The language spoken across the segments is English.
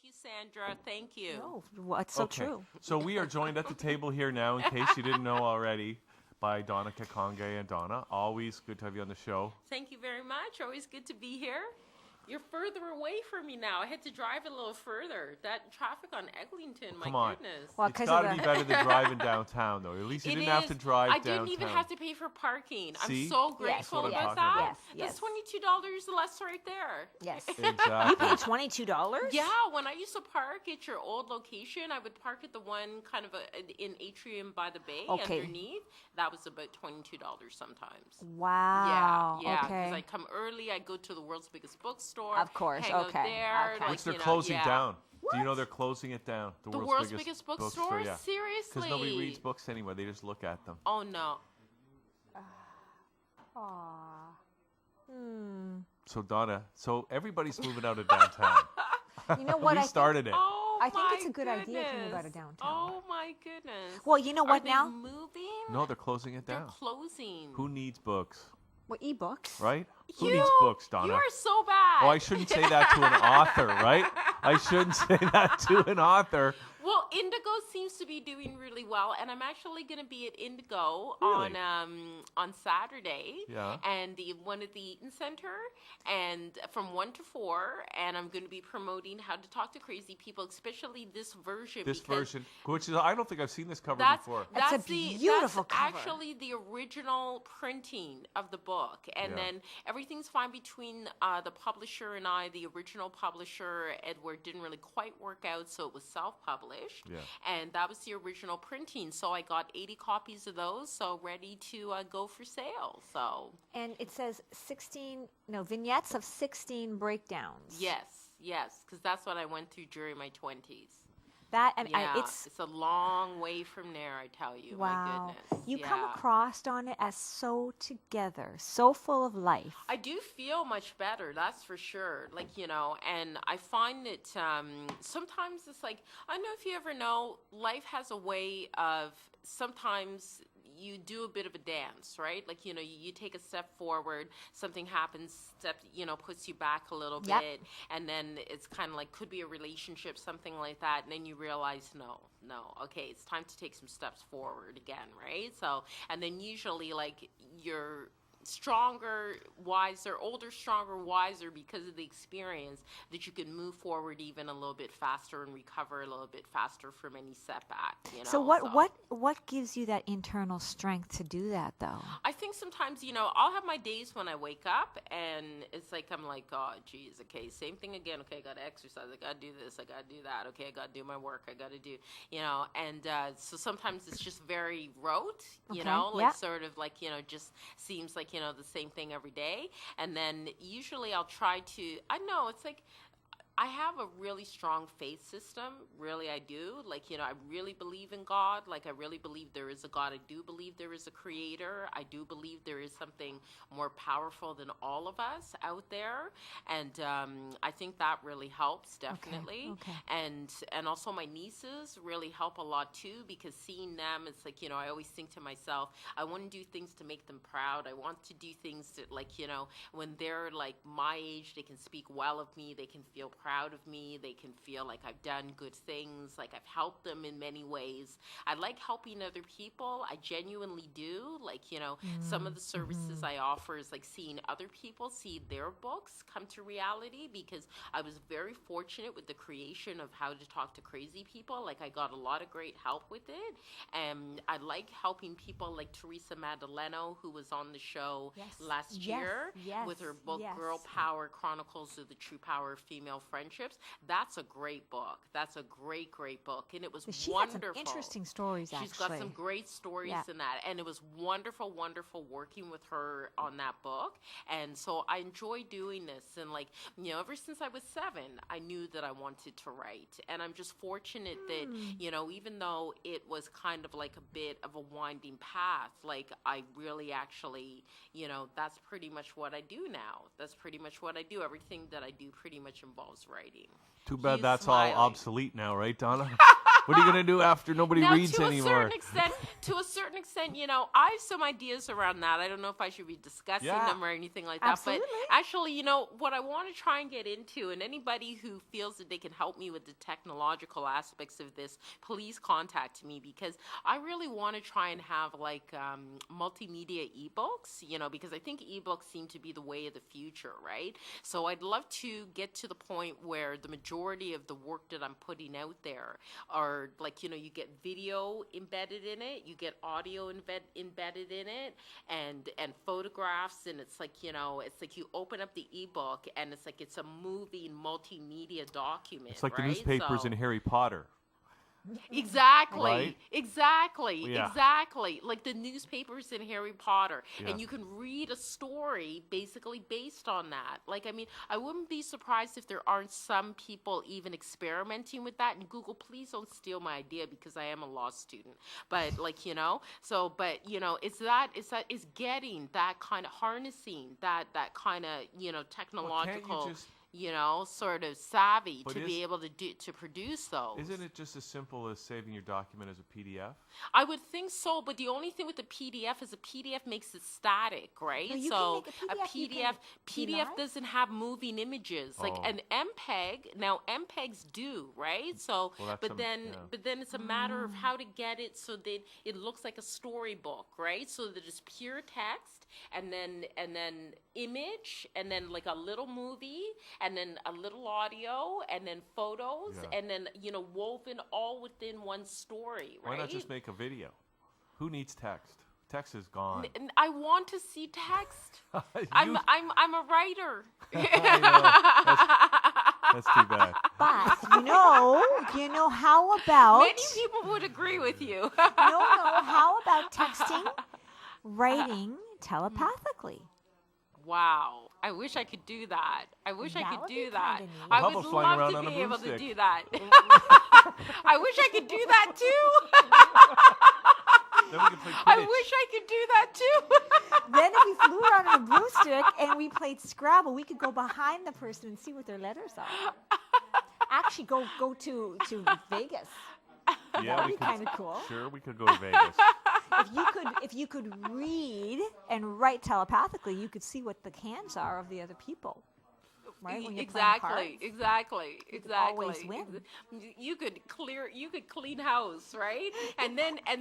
you, Sandra. Thank you. No, what's so true. So we are joined at the table here now, in case you didn't know already, by Donna Kakonge. And Donna, always good to have you on the show. Thank you very much. Always good to be here. You're further away from me now. I had to drive a little further. That traffic on Eglinton, Come my on. goodness. Well, It's got to be better than driving downtown, though. At least you didn't have to drive I downtown. didn't even have to pay for parking. See? I'm so Yes, grateful that's what I'm about talking that. about. Yes, That's $22 less right there. Yes. Exactly. You paid $22? Yeah, when I used to park at your old location, I would park at the one kind of in Atrium by the bay underneath. That was about $22 sometimes. Wow. Yeah, Okay. because I come early, I go to the world's biggest bookstore. Of course, hang out okay, there, okay. like, Which they're you know, closing yeah. down. Do you know they're closing it down? The world's biggest bookstore? Yeah. Seriously? Because nobody reads books anyway. They just look at them. Oh, no. Aw. So, Donna, everybody's moving out of downtown. You know what? We started it. Oh, I think my it's a good idea to move out of goodness. downtown. Oh, my goodness. Well, you know what Are now? they moving? No, they're closing it They're down. closing. Who needs books, Well, ebooks. right? Who You- needs books, Donna? You are so bad. Oh, I shouldn't say that to an author, right? I shouldn't say that to an author. Well, Indigo seems to be doing really well, and I'm actually going to be at Indigo Really? on Saturday. Yeah. And the one at the Eaton Center, and from 1 to 4, and I'm going to be promoting How to Talk to Crazy People, especially this version. This because version, which is, I don't think I've seen this cover That's before. That's a beautiful that's cover. actually the original printing of the book, and Yeah. then everything's fine between the publisher and I. The original publisher, Edward, didn't really quite work out, so it was self-published. Yeah. And that was the original printing. So I got 80 copies of those, so ready to go for sale. So And it says vignettes of 16 breakdowns. yes, because that's what I went through during my 20s. That, I mean, Yeah, it's, it's a long way from there, I tell you. wow. My goodness. You yeah. come across on it as so together, so full of life. I do feel much better, that's for sure. Like, you know, and I find that sometimes it's like, I don't know if you ever know, life has a way of sometimes you do a bit of a dance, right? Like, you know, you take a step forward, something happens, puts you back a little Yep. bit, and then it's kind of like, could be a relationship, something like that, and then you realize, no, okay, it's time to take some steps forward again, right? So, and then usually, like, you're stronger, wiser, older, stronger, wiser because of the experience that you can move forward even a little bit faster and recover a little bit faster from any setback. You know? So what gives you that internal strength to do that, though? I think sometimes, I'll have my days when I wake up and it's like, I'm like, oh, geez, okay, same thing again. Okay, I got to exercise. I got to do this. I got to do that. Okay, I got to do my work. I got to do, and so sometimes it's just very rote, sort of like, just seems like, the same thing every day. And then usually I'll try to, I know, it's like, I have a really strong faith system. Really, I do. Like, I really believe in God. Like, I really believe there is a God. I do believe there is a creator. I do believe there is something more powerful than all of us out there. And I think that really helps, definitely. Okay. And also my nieces really help a lot, too, because seeing them, it's like, I always think to myself, I want to do things to make them proud. I want to do things that, like, when they're, like, my age, they can speak well of me. They can feel proud of me. They can feel like I've done good things, like I've helped them in many ways. I like helping other people. I genuinely do. Like, some of the services I offer is like seeing other people see their books come to reality, because I was very fortunate with the creation of How to Talk to Crazy People. Like, I got a lot of great help with it. And I like helping people like Teresa Madaleno, who was on the show last year with her book, Girl Power, Chronicles of the True Power of Female Friendships. That's a great book. That's a great, great book. And it was She wonderful. had some interesting stories, She's got some great stories in that. And it was wonderful, wonderful working with her on that book. And so I enjoy doing this. And like, ever since I was 7, I knew that I wanted to write. And I'm just fortunate that, even though it was kind of like a bit of a winding path, like I really actually, that's pretty much what I do now. That's pretty much what I do. Everything that I do pretty much involves writing. Too bad He's that's smiling. all obsolete now, right, Donna? What are you going to do after nobody Now, reads to anymore? a certain extent, to a certain extent, you know, I have some ideas around that. I don't know if I should be discussing Yeah. them or anything like Absolutely. that. But actually, you know, what I want to try and get into, and anybody who feels that they can help me with the technological aspects of this, please contact me, because I really want to try and have like multimedia ebooks, you know, because I think ebooks seem to be the way of the future, right? So I'd love to get to the point where the majority of the work that I'm putting out there are like, you know, you get video embedded in it, you get audio embedded in it, and photographs, and it's like, you know, it's like you open up the ebook and it's like it's a moving multimedia document. It's like right? the newspapers So- in Harry Potter. Exactly, Right? exactly, Yeah. exactly. Like the newspapers in Harry Potter. Yeah. And you can read a story basically based on that. Like, I mean, I wouldn't be surprised if there aren't some people even experimenting with that. And Google, please don't steal my idea, because I am a law student. But like, you know, so, but you know, it's getting that kind of harnessing that kind of, you know, technological, just- you know, sort of savvy But to is- be able to produce those. Isn't it just as simple as saving your document as a PDF? I would think so, but the only thing with the PDF is a PDF makes it static, right? No, you so can make a PDF, PDF live? doesn't have moving images like Oh. an MPEG. Now MPEGs do, right? So, Well, that's but then yeah. but then it's a matter of how to get it so that it looks like a storybook, right? So that it's pure text and then image and then like a little movie and then a little audio and then photos Yeah. and then, you know, woven all within one story, right? Why not just make a video? Who needs text? Text is gone. And I want to see text. You- I'm a writer. I know. That's too bad. But you know how about Many people would agree with you. no, how about texting, writing telepathically? Wow. I wish I could do that. I wish I That could would do be that. kinda neat. I How would about flying love around to on a be able to broomstick? do that. I wish I could do that too. Then we can play Quidditch. I wish I could do that too. Then if we flew around on a broomstick and we played Scrabble, we could go behind the person and see what their letters are. Actually, go to Vegas. Yeah, That'd we be could. kind of cool. Sure, we could go to Vegas. If you could read and write telepathically, you could see what the hands are of the other people. Right? When you're playing cards. Exactly. always win. You could clean house, right? And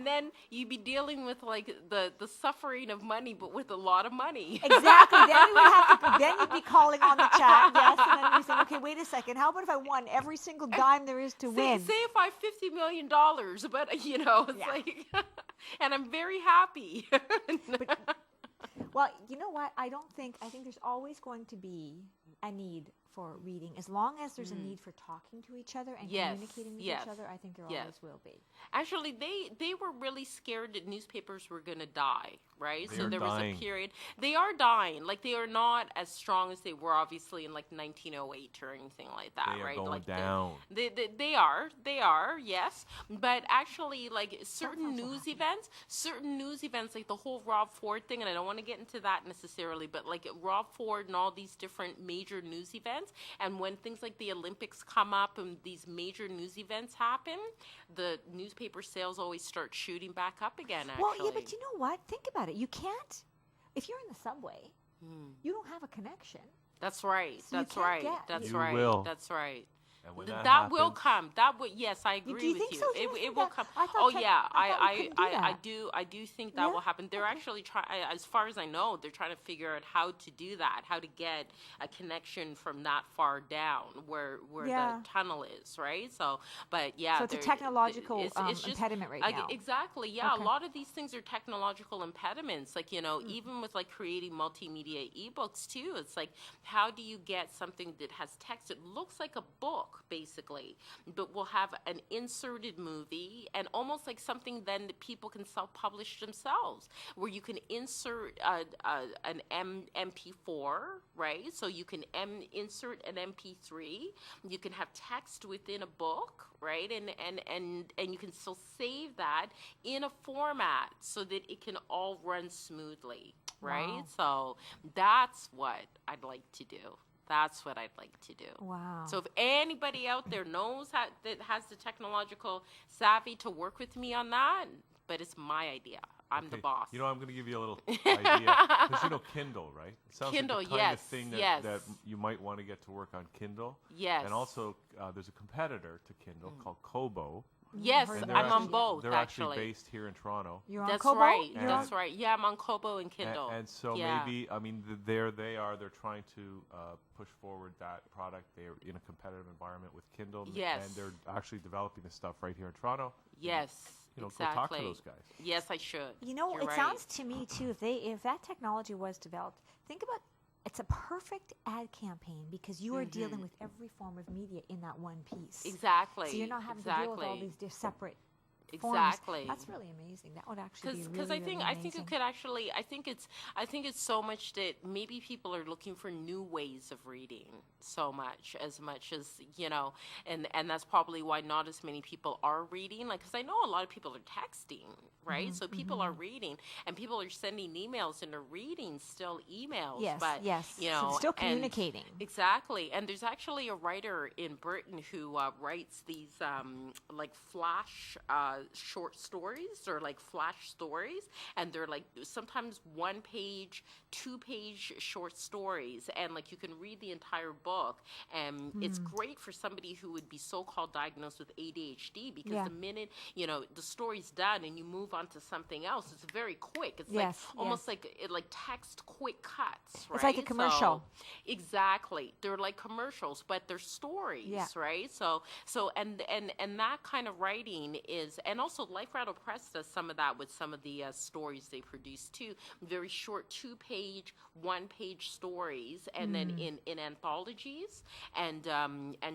then you'd be dealing with like the suffering of money, but with a lot of money. Exactly. Then we would have to. Then you'd be calling on the chat, yes, and then we say, okay, wait a second. How about if I won every single dime there is to win? Say if I have $50 million, but you know, it's Yeah. like, and I'm very happy. Well, you know what? I think there's always going to be a need for reading. As long as there's a need for talking to each other and Yes, communicating with yes, each other, I think there yes. always will be. Actually, they were really scared that newspapers were going to die, right? They So are there dying. was a period. They are dying. Like, they are not as strong as they were, obviously, in, like, 1908 or anything like that, They are right? going like, down. They are, yes. But actually, like, certain news events, like the whole Rob Ford thing, and I don't want to get into that necessarily, but, like, Rob Ford and all these different major news events, and when things like the Olympics come up and these major news events happen, the newspaper sales always start shooting back up again, actually. Well, yeah, but you know what? Think about it. You can't, if you're in the subway, you don't have a connection. That's right. So you That's can't right. get- That's You right. will. That's right. And when That will happens- come. That will. Yes, I agree do you with think you. so? Do you It think will that- come. I thought Oh tech- yeah, I thought we couldn't do that. I do think that Yeah? will happen. They're actually trying. As far as I know, they're trying to figure out how to do that. How to get a connection from that far down where Yeah. the tunnel is, right? So, but yeah. So it's a they're- technological it's just- impediment right like, now. Exactly. Yeah. Okay. A lot of these things are technological impediments. Like, you know, even with like creating multimedia ebooks too. It's like, how do you get something that has text? It looks like a book basically, but will have an inserted movie and almost like something then that people can self-publish themselves, where you can insert an MP4, right? So you can insert an MP3. You can have text within a book, right? And you can still save that in a format so that it can all run smoothly, right? Wow. So that's what I'd like to do. That's what I'd like to do. Wow. So if anybody out there knows that has the technological savvy to work with me on that, but it's my idea. I'm the Okay. boss. You know, I'm going to give you a little idea. Because you know Kindle, right? It sounds Kindle, like the kind of yes, thing yes. that you might want to get to work on Kindle. Yes. And also, there's a competitor to Kindle called Kobo. Yes, heard And of I'm that. on both, They're actually. based here in Toronto. You're on That's Kobo? right. You're That's on- right. Yeah, I'm on Kobo and Kindle. And so Yeah. maybe, I mean, there they are. They're trying to push forward that product. They're in a competitive environment with Kindle. Yes. And they're actually developing this stuff right here in Toronto. Yes. You know, exactly. go talk to those guys. Yes, I should. You know, You're it right. sounds to me too. If that technology was developed, think about it's a perfect ad campaign because you are dealing with every form of media in that one piece. Exactly. So you're not having to deal with all these separate Exactly. forms. That's really amazing. That would actually be Because really, I think really I think it amazing. could actually I think it's so much that maybe people are looking for new ways of reading so much as you know, and that's probably why not as many people are reading. Like, because I know a lot of people are texting, right? So people are reading and people are sending emails and they're reading still emails. Yes, but yes. you So know, it's still and- communicating. Exactly, and there's actually a writer in Britain who writes these like flash short stories or like flash stories, and they're like sometimes 1 page, 2 page short stories, and like you can read the entire book, and it's great for somebody who would be so-called diagnosed with ADHD because Yeah. the minute you know the story's done and you move on to something else, it's very quick. It's Yes, like almost yes. like text quick cuts, right? It's like a commercial. Exactly. They're like commercials, but they're stories, Yeah. right? So and that kind of writing is, and also Life Rattle Press does some of that with some of the stories they produce too. Very short 2-page, 1-page stories, and then in anthologies, and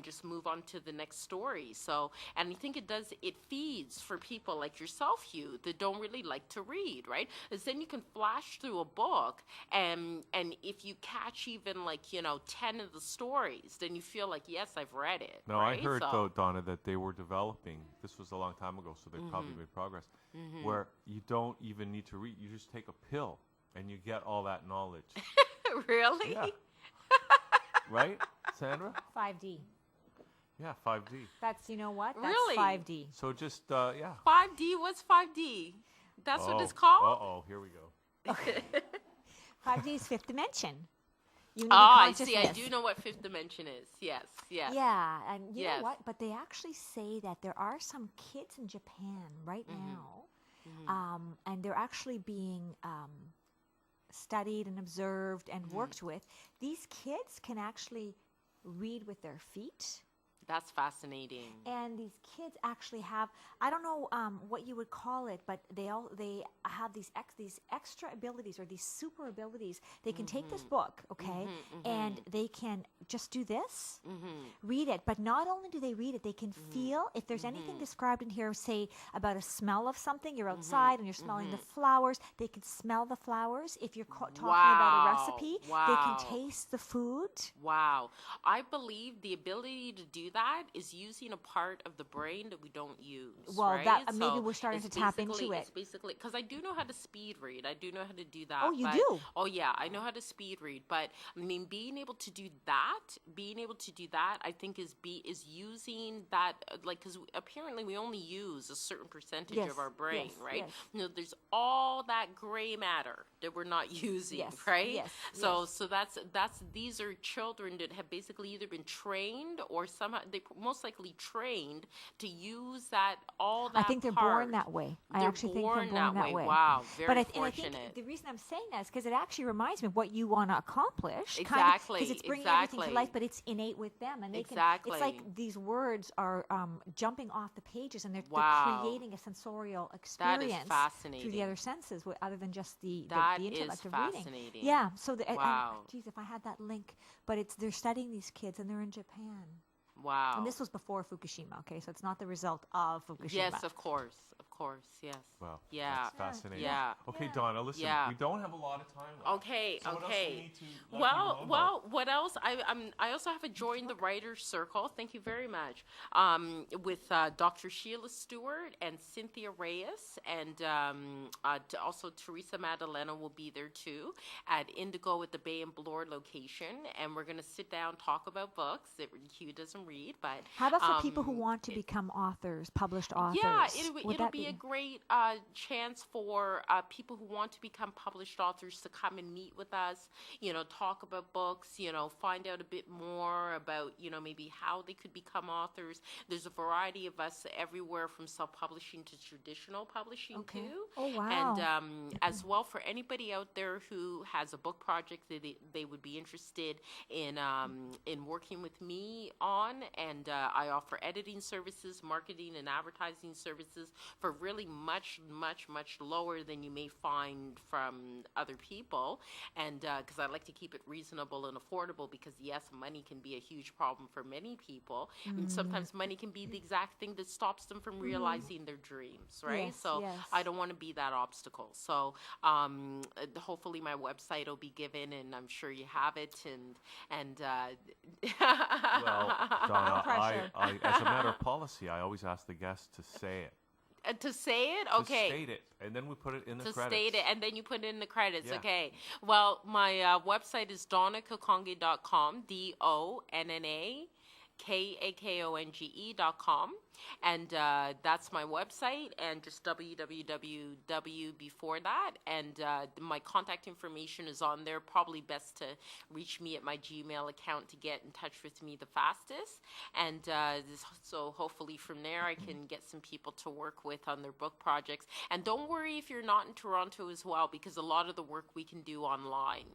just move on to the next story. So, and I think it feeds for people like yourself, Hugh, that don't really like to read, right? Because then you can flash through a book, and if you catch even like, you know, 10 of the stories, then you feel like, yes, I've read it. No, right? I heard, So- though, Donna, that they were developing, this was a long time ago, so they probably made progress, where you don't even need to read. You just take a pill, and you get all that knowledge. Really? Yeah. Right, Sandra? 5D. Yeah, 5D. That's, you know what? That's Really? 5D. So just, yeah. 5D? What's 5D? That's what it's Oh, called? Uh-oh, here we go. 5D is fifth dimension. Unity I see. I consciousness. do know what fifth dimension is. Yes, yes. Yeah, and you Yes. know what? But they actually say that there are some kids in Japan right now, and they're actually being studied and observed and worked with. These kids can actually read with their feet. That's fascinating. And these kids actually have, I don't know what you would call it, but they have these extra abilities or these super abilities. They can take this book, okay, and they can just do this, read it. But not only do they read it, they can feel if there's anything described in here, say about a smell of something. You're outside and you're smelling the flowers. They can smell the flowers. If you're talking about a recipe, they Wow. can taste the food. Wow. I believe the ability to do that is using a part of the brain that we don't use. Well, right? that- maybe So we're starting it's to tap into basically- it. It's basically because I do know how to speed read. I do know how to do that. Oh, you but- do? Oh, yeah. I know how to speed read. But I mean, being able to do that, I think is using that, like, because apparently we only use a certain percentage Yes, of our brain, yes, right? yes. You know, there's all that gray matter that we're not using, Yes, right? yes, So yes. so that's these are children that have basically either been trained or somehow they most likely trained to use all that. I think they're born that way. I They're actually think they're born that way. Wow, very but I fortunate. think the reason I'm saying that is because it actually reminds me of what you want to accomplish. Exactly, Because it's bringing everything to exactly. life, but it's innate with them, and they Exactly. can. It's like these words are jumping off the pages, and they're Wow. creating a sensorial That experience is fascinating. through the other senses, other than just the That intellect is of reading. fascinating. Yeah. So Wow. geez, if I had that link, but they're studying these kids, and they're in Japan. Wow. And this was before Fukushima, okay? So it's not the result of Fukushima. Yes, of course, yes. Wow. Yeah. That's fascinating. Yeah. Okay, Yeah. Donna, listen, Yeah. we don't have a lot of time left. Okay, So what else do okay. we need to let people know about? What else? I also have a join the writers circle. Thank you very much. With Dr. Sheila Stewart and Cynthia Reyes, and also Teresa Madalena will be there too at Indigo at the Bay and Bloor location, and we're gonna sit down talk about books that Hugh doesn't read, but How about for people who want to become authors, published authors? yeah, Would it'll that be a great chance for people who want to become published authors to come and meet with us, talk about books, find out a bit more about, maybe how they could become authors. There's a variety of us everywhere from self-publishing to traditional publishing too. Oh, wow. And as well, for anybody out there who has a book project that they would be interested in working with me on, and I offer editing services, marketing and advertising services for really much, much, much lower than you may find from other people. And because I like to keep it reasonable and affordable, because yes, money can be a huge problem for many people. And sometimes money can be the exact thing that stops them from realizing their dreams, right? Yes, So yes. I don't want to be that obstacle. So hopefully my website will be given, and I'm sure you have it. And Well, Donna, pressure. I, as a matter of policy, I always ask the guests to say it. to say it, To okay. state it, and then we put it in the To credits. state it, and then you put it in the credits. Yeah. Okay. Well, my website is donnakakonge.com, DonnaKakonge.com, and that's my website, and just www before that, and my contact information is on there. Probably best to reach me at my Gmail account to get in touch with me the fastest, and so hopefully from there I can get some people to work with on their book projects. And don't worry if you're not in Toronto as well, because a lot of the work we can do online.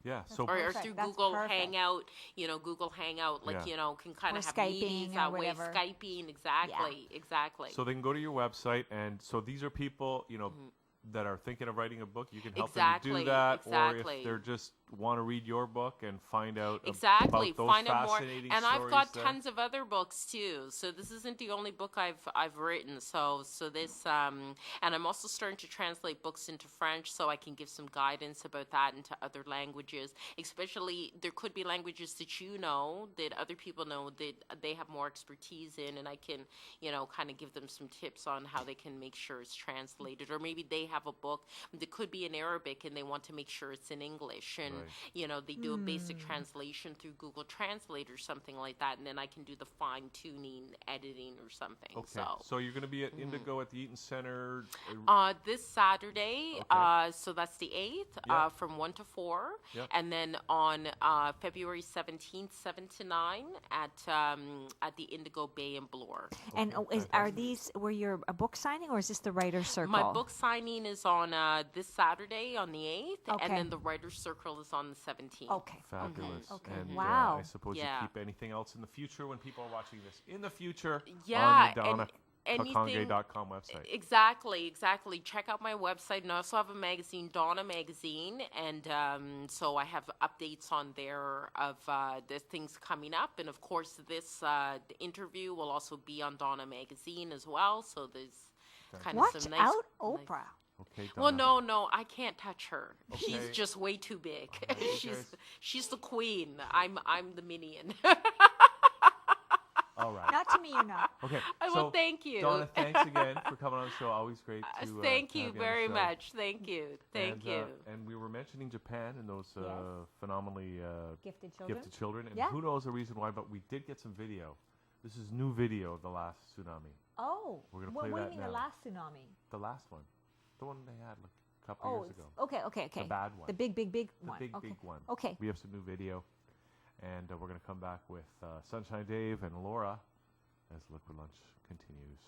Yeah. So Or Perfect. through That's Google perfect. Hangout, Google Hangout, like, Yeah. can kind Or of have Skyping meetings or that way. whatever. Skyping, exactly. So they can go to your website, and so these are people, that are thinking of writing a book. You can help Exactly, them to do that, or exactly. if they're just want to read your book and find out Exactly. about those Find out more. fascinating And I've stories got there. tons of other books too. So this isn't the only book I've written. So this and I'm also starting to translate books into French, so I can give some guidance about that into other languages. Especially there could be languages that that other people know that they have more expertise in, and I can kind of give them some tips on how they can make sure it's translated. Or maybe they have a book that could be in Arabic and they want to make sure it's in English, and Right. they do a basic translation through Google Translate or something like that, and then I can do the fine-tuning editing or something. Okay. So you're going to be at Indigo at the Eaton Center. This Saturday, Okay. so that's the 8th, Yeah. from 1 to 4, Yep. and then on February 17th, 7 to 9 at the Indigo Bay and Bloor. And are these were your a book signing, or is this the writer's circle? My book signing is on this Saturday on the 8th, Okay. and then the Writer's Circle is on the 17th. Okay. Fabulous. Okay. And Wow. I suppose Yeah. you keep anything else in the future when people are watching this in the future Yeah, on your Donna and anything- Kakonge.com website. Exactly. Check out my website, and I also have a magazine, Donna Magazine, and so I have updates on there of the things coming up, and of course this the interview will also be on Donna Magazine as well. So there's kind Watch of some nice. out, Oprah. Okay, Well, Donna. no, I can't touch her. She's Okay. just way too big. Okay, she's guys. she's the queen. I'm the minion. All right. Not to me, you're not. Okay. Well, So, thank you. Donna, thanks again for coming on the show. Always great to Thank to you have on the very show. much. Thank you. Thank you. And we were mentioning Japan and those Yes. phenomenally Gifted children. gifted children. And Yeah. who knows the reason why, but we did get some video. This is new video of the last tsunami. Oh. We're gonna what play do you that mean now. the last tsunami? The last one. The one they had like a couple Oh, years ago. okay. The bad one. The big The one. big, okay. big one. Okay. We have some new video. And we're going to come back with Sunshine Dave and Laura as Liquid Lunch continues.